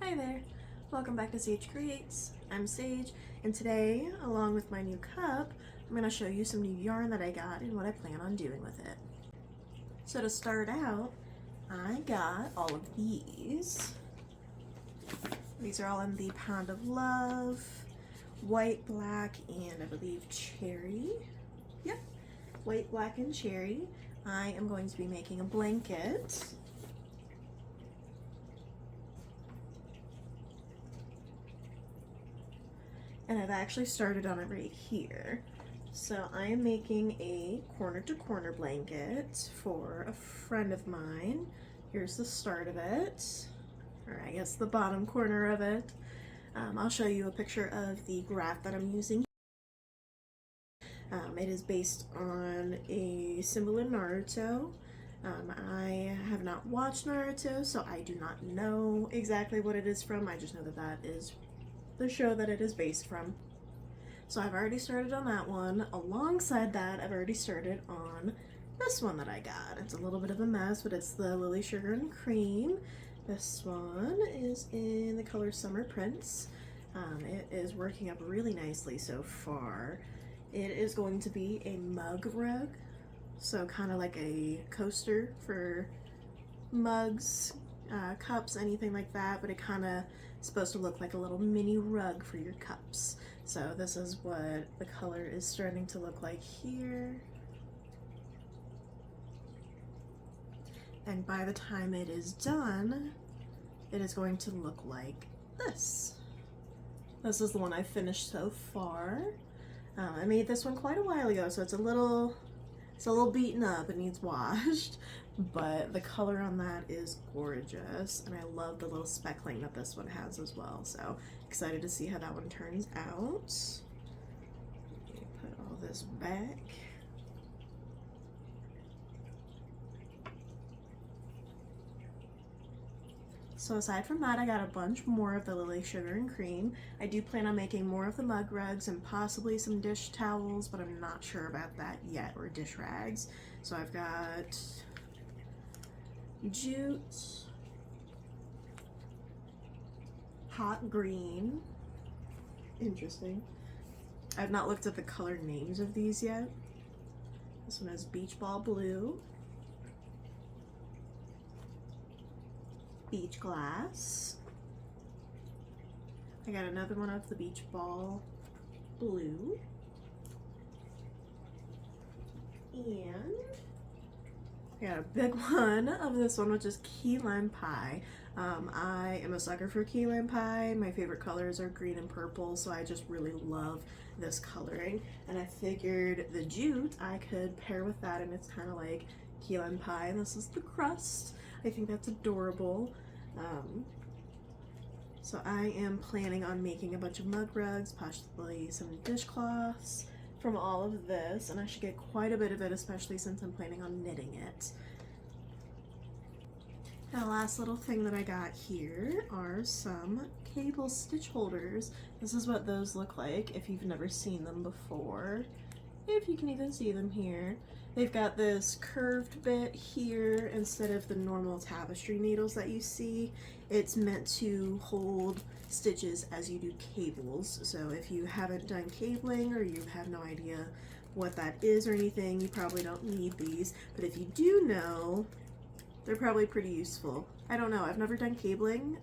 Hi there, welcome back to Sage Creates. I'm Sage, and today, along with my new cup, I'm going to show you some new yarn that I got and what I plan on doing with it. So to start out, I got all of these. These are all in the Pound of Love, white, black, and I believe cherry. Yep, white, black, and cherry. I am going to be making a blanket. And I've actually started on it right here. So I am making a corner to corner blanket for a friend of mine. Here's the start of it, or I guess the bottom corner of it. I'll show you a picture of the graph that I'm using. It is based on a symbol in Naruto. I have not watched Naruto, so I do not know exactly what it is from. I just know that that is the show that it is based from. So I've already started on that one. Alongside that, I've already started on this one that I got. It's a little bit of a mess, but it's the Lily Sugar and Cream. This one is in the color Summer Prince. It is working up really nicely so far. It is going to be a mug rug, so kind of like a coaster for mugs, cups, anything like that, but it kind of supposed to look like a little mini rug for your cups. So this is what the color is starting to look like here. And by the time it is done, it is going to look like this. This is the one I finished so far. I made this one quite a while ago, so it's a little beaten up. It needs washed, but the color on that is gorgeous, and I love the little speckling that this one has as well. So excited to see how that one turns out. Let me put all this back. So aside from that, I got a bunch more of the Lily Sugar and Cream. I do plan on making more of the mug rugs and possibly some dish towels, but I'm not sure about that yet, or dish rags. So I've got jute, hot green, interesting. I've not looked at the color names of these yet. This one is beach ball blue, beach glass. I got another one of the beach ball blue, and I got a big one of this one, which is key lime pie. I am a sucker for key lime pie. My favorite colors are green and purple, so I just really love this coloring, and I figured the jute I could pair with that, and it's kind of like key lime pie, and this is the crust. I think that's adorable. So I am planning on making a bunch of mug rugs, possibly some dishcloths from all of this, and I should get quite a bit of it, especially since I'm planning on knitting it. And the last little thing that I got here are some cable stitch holders. This is what those look like if you've never seen them before, if you can even see them here. They've got this curved bit here instead of the normal tapestry needles that you see. It's meant to hold stitches as you do cables. So if you haven't done cabling or you have no idea what that is or anything, you probably don't need these. But if you do know, they're probably pretty useful. I don't know, I've never done cabling.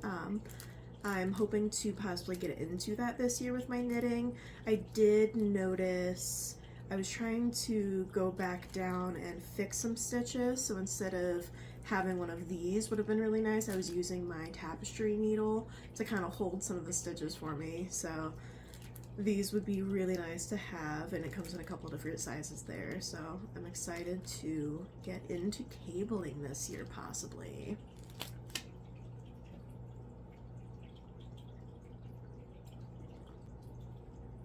I'm hoping to possibly get into that this year with my knitting. I did notice I was trying to go back down and fix some stitches, so instead of having one of these would have been really nice, I was using my tapestry needle to kind of hold some of the stitches for me. So these would be really nice to have, and it comes in a couple different sizes there. So I'm excited to get into cabling this year, possibly.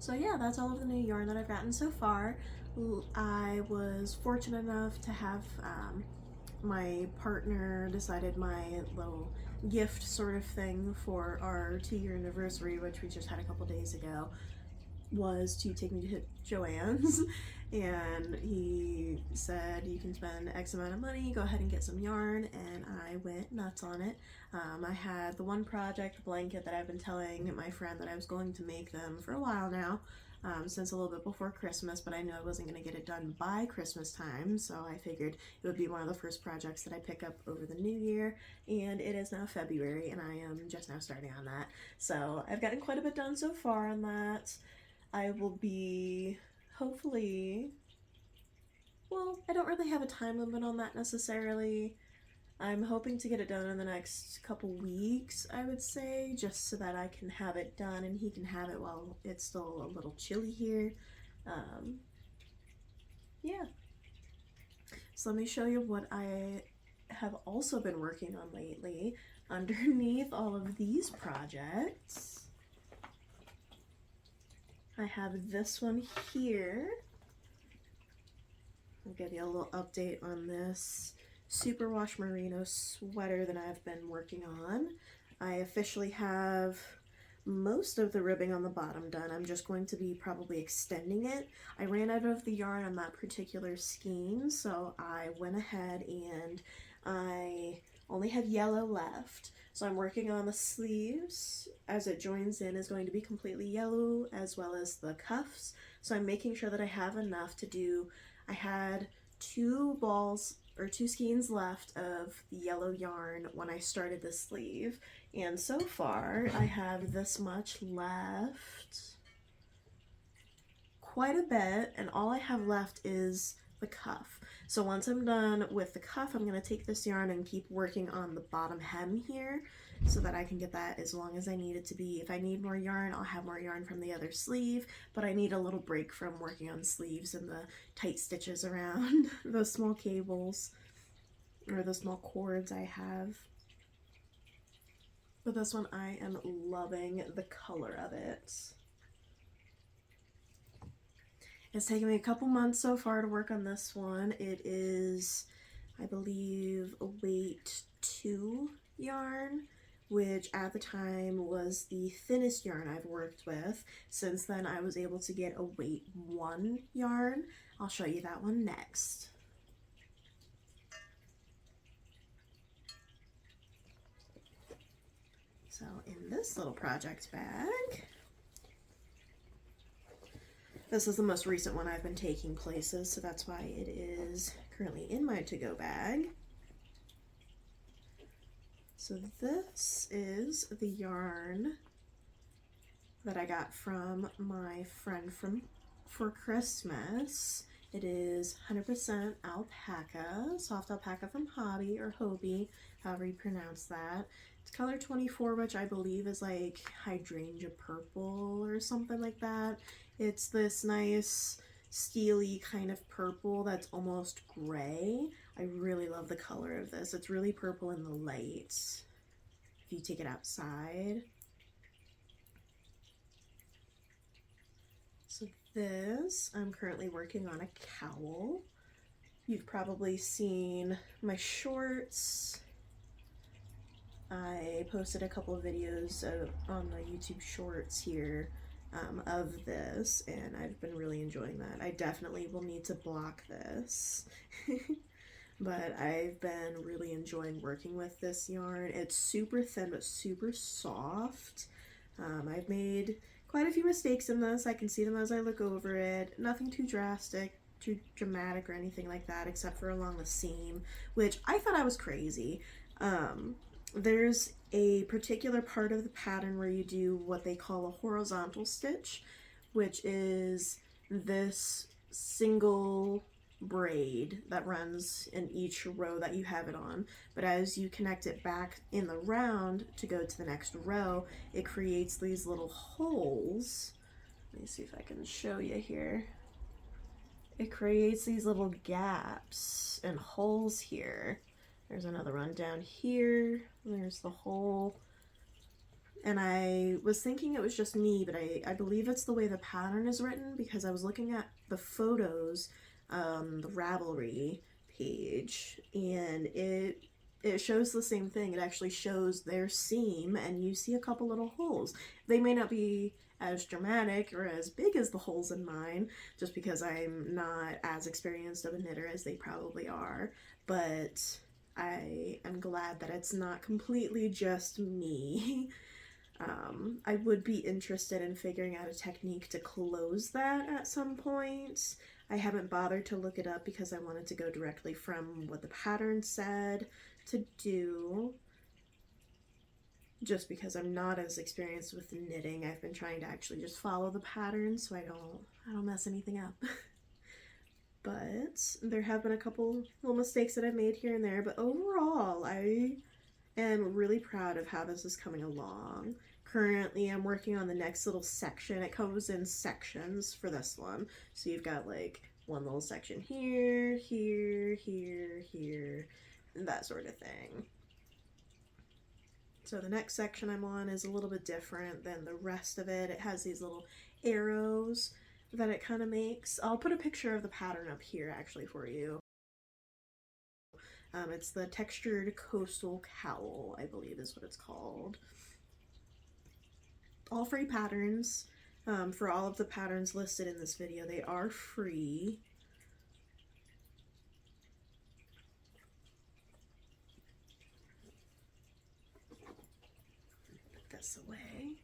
So yeah, that's all of the new yarn that I've gotten so far. I was fortunate enough to have my partner decided my little gift sort of thing for our 2-year anniversary, which we just had a couple days ago, was to take me to Joann's. and he said you can spend X amount of money, go ahead and get some yarn, and I went nuts on it. I had the one project blanket that I've been telling my friend that I was going to make them for a while now, since a little bit before Christmas, but I knew I wasn't going to get it done by Christmas time, so I figured it would be one of the first projects that I pick up over the new year, and it is now February, and I am just now starting on that. So I've gotten quite a bit done so far on that. I will be hopefully, well, I don't really have a time limit on that necessarily. I'm hoping to get it done in the next couple weeks, I would say, just so that I can have it done and he can have it while it's still a little chilly here. Yeah. So let me show you what I have also been working on lately underneath all of these projects. I have this one here. I'll give you a little update on this superwash merino sweater that I've been working on. I officially have most of the ribbing on the bottom done. I'm just going to be probably extending it. I ran out of the yarn on that particular skein, so I went ahead and I only have yellow left. So I'm working on the sleeves as it joins in is going to be completely yellow, as well as the cuffs. So I'm making sure that I have enough to do, I had 2 balls or 2 skeins left of the yellow yarn when I started the sleeve, and so far I have this much left, quite a bit, and all I have left is the cuff. So once I'm done with the cuff, I'm going to take this yarn and keep working on the bottom hem here so that I can get that as long as I need it to be. If I need more yarn, I'll have more yarn from the other sleeve, but I need a little break from working on sleeves and the tight stitches around the small cables or the small cords I have. But this one, I am loving the color of it. It's taken me a couple months so far to work on this one. It is, I believe, a weight 2 yarn, which at the time was the thinnest yarn I've worked with. Since then, I was able to get a weight 1 yarn. I'll show you that one next. So in this little project bag, this is the most recent one I've been taking places, so that's why it is currently in my to-go bag. So this is the yarn that I got from my friend for Christmas. It is 100% alpaca, soft alpaca from Hobby or Hobie, however you pronounce that. It's color 24, which I believe is like hydrangea purple or something like that. It's this nice steely kind of purple that's almost gray. I really love the color of this. It's really purple in the light if you take it outside. So this, I'm currently working on a cowl. You've probably seen my shorts. I posted a couple of videos on the YouTube shorts here of this, and I've been really enjoying that. I definitely will need to block this. But I've been really enjoying working with this yarn. It's super thin but super soft. I've made quite a few mistakes in this. I can see them as I look over it. Nothing too drastic, too dramatic or anything like that, except for along the seam, which I thought I was crazy. There's a particular part of the pattern where you do what they call a horizontal stitch, which is this single braid that runs in each row that you have it on, but as you connect it back in the round to go to the next row, it creates these little holes. Let me see if I can show you here. It creates these little gaps and holes here. There's another one down here. There's the hole. And I was thinking it was just me, but I believe it's the way the pattern is written, because I was looking at the photos, the Ravelry page, and it shows the same thing. It actually shows their seam, and you see a couple little holes. They may not be as dramatic or as big as the holes in mine, just because I'm not as experienced of a knitter as they probably are, but I am glad that it's not completely just me. I would be interested in figuring out a technique to close that at some point. I haven't bothered to look it up because I wanted to go directly from what the pattern said to do. Just because I'm not as experienced with knitting, I've been trying to actually just follow the pattern so I don't mess anything up. But there have been a couple little mistakes that I've made here and there, but overall I am really proud of how this is coming along. Currently I'm working on the next little section. It comes in sections for this one. So you've got like one little section here, here, here, here, and that sort of thing. So the next section I'm on is a little bit different than the rest of it. It has these little arrows that it kind of makes. I'll put a picture of the pattern up here actually for you. It's the textured coastal cowl, I believe is what it's called. All free patterns. For all of the patterns listed in this video, they are free. Put this away.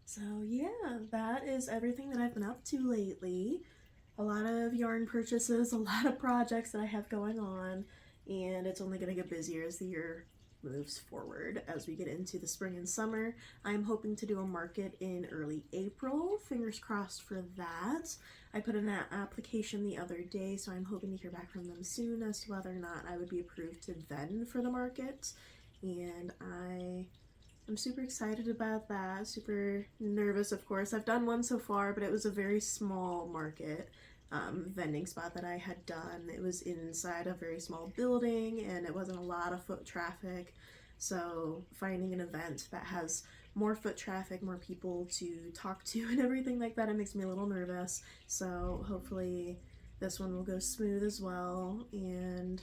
So yeah, that is everything that I've been up to lately. A lot of yarn purchases, a lot of projects that I have going on, and it's only going to get busier as the year moves forward. As we get into the spring and summer, I'm hoping to do a market in early April. Fingers crossed for that. I put in an application the other day, so I'm hoping to hear back from them soon as to whether or not I would be approved to then for the market. And I'm super excited about that, super nervous of course. I've done one so far, but it was a very small market vending spot that I had done. It was inside a very small building and it wasn't a lot of foot traffic. So finding an event that has more foot traffic, more people to talk to and everything like that, it makes me a little nervous. So hopefully this one will go smooth as well and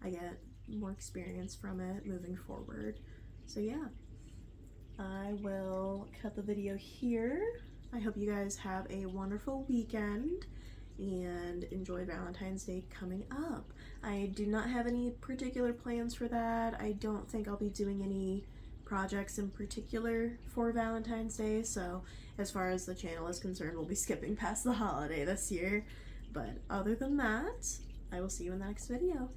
I get more experience from it moving forward. So yeah. I will cut the video here. I hope you guys have a wonderful weekend and enjoy Valentine's Day coming up. I do not have any particular plans for that. I don't think I'll be doing any projects in particular for Valentine's Day, so as far as the channel is concerned, we'll be skipping past the holiday this year. But other than that, I will see you in the next video.